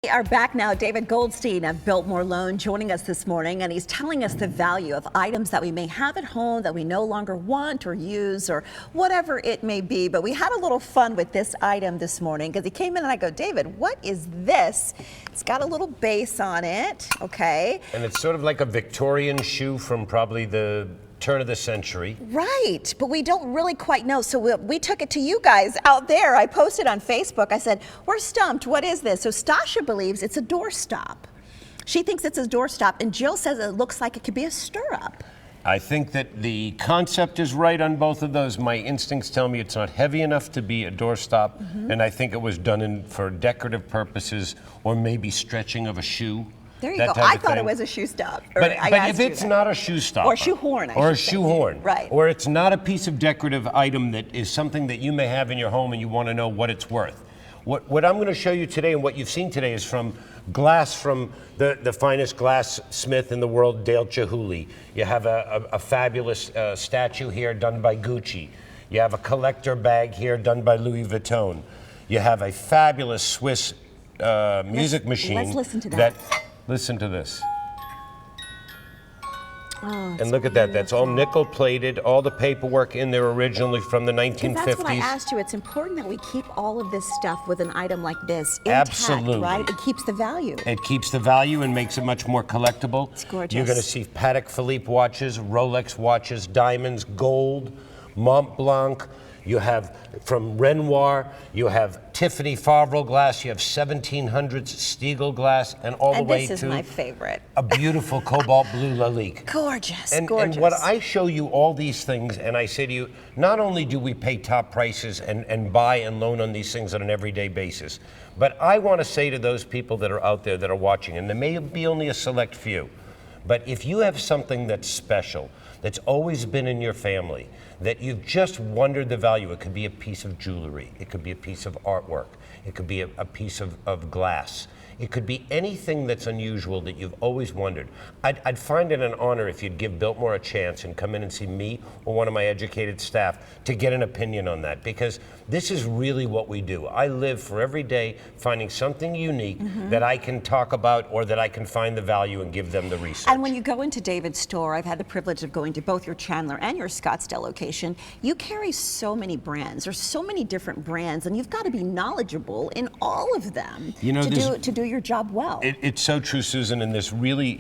We are back now. David Goldstein of Biltmore Loan joining us this morning, and he's telling us the value of items that we may have at home that we no longer want or use or whatever it may be. But we had a little fun with this item this morning because he came in and I go, David, what is this? It's got a little base on it, okay? And it's sort of like a Victorian shoe from probably the turn of the century. Right, but we don't really quite know. So we took it to you guys out there. I posted on Facebook. I said, we're stumped. What is this? So Stasha believes it's a doorstop. She thinks it's a doorstop, and Jill says it looks like it could be a stirrup. I think that the concept is right on both of those. My instincts tell me it's not heavy enough to be a doorstop, and I think it was done for decorative purposes or maybe stretching of a shoe. There you go. I thought it was a shoe stop. But if it's not a shoe stop. Or a shoehorn, or a shoehorn. Right. Or it's not a piece of decorative item that is something that you may have in your home and you want to know what it's worth. What I'm going to show you today and what you've seen today is from glass from the finest glassmith in the world, Dale Chihuly. You have a fabulous statue here done by Gucci. You have a collector bag here done by Louis Vuitton. You have a fabulous Swiss music machine. Let's listen to that. Listen to this. Oh, and look at that. That's all nickel plated, all the paperwork in there originally from the 1950s. That's what I asked you. It's important that we keep all of this stuff with an item like this intact, Absolutely. right? It keeps the value. It keeps the value and makes it much more collectible. It's gorgeous. You're going to see Patek Philippe watches, Rolex watches, diamonds, gold, Mont Blanc. You have from Renoir, you have Tiffany Favre glass, you have 1700s Stiegel glass, and all the way to this is my favorite. A beautiful cobalt blue Lalique. Gorgeous, And what I show you all these things, and I say to you, not only do we pay top prices and buy and loan on these things on an everyday basis, but I want to say to those people that are out there that are watching, and there may be only a select few, but if you have something that's special, that's always been in your family, that you've just wondered the value. It could be a piece of jewelry. It could be a piece of artwork. It could be a piece of glass. It could be anything that's unusual that you've always wondered. I'd find it an honor if you'd give Biltmore a chance and come in and see me or one of my educated staff to get an opinion on that, because this is really what we do. I live for every day finding something unique that I can talk about or that I can find the value and give them the research. And when you go into David's store, I've had the privilege of going to both your Chandler and your Scottsdale location. You carry so many brands. There's so many different brands, and you've got to be knowledgeable in all of them to do your job well. It's so true, Susan, and this really,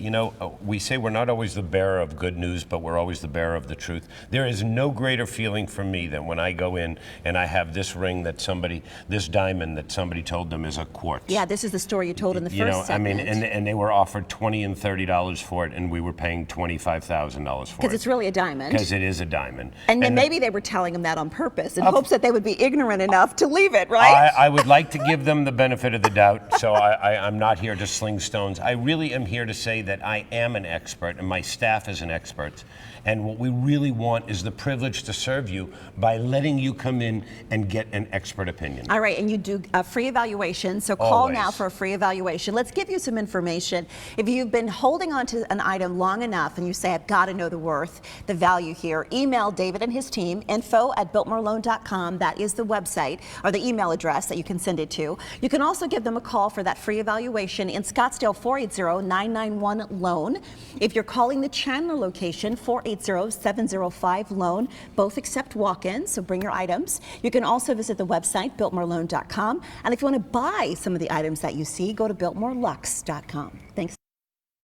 we say we're not always the bearer of good news, but we're always the bearer of the truth. There is no greater feeling for me than when I go in and I have this ring this diamond that somebody told them is a quartz. Yeah, this is the story you told in the first segment. And they were offered $20 and $30 for it, and we were paying $25,000 for it. Because it's really a diamond. Because it is a diamond. And then maybe they were telling them that on purpose in hopes that they would be ignorant enough to leave it, right? I would like to give them the benefit of the doubt, so I'm not here to sling stones. I really am here to say that I am an expert, and my staff is an expert. And what we really want is the privilege to serve you by letting you come in and get an expert opinion. All right, and you do a free evaluation, so call Always. now for a free evaluation. Let's give you some information. If you've been holding on to an item long enough and you say, I've got to know the worth, the value here, email David and his team, info@biltmoreloan.com. That is the website or the email address that you can send it to. You can also give them a call for that free evaluation in Scottsdale, 480-991-LOAN. If you're calling the Chandler location, 480-705-LOAN. Both accept walk-ins, so bring your items. You can also visit the website, biltmoreloan.com. And if you want to buy some of the items that you see, go to biltmorelux.com. Thanks.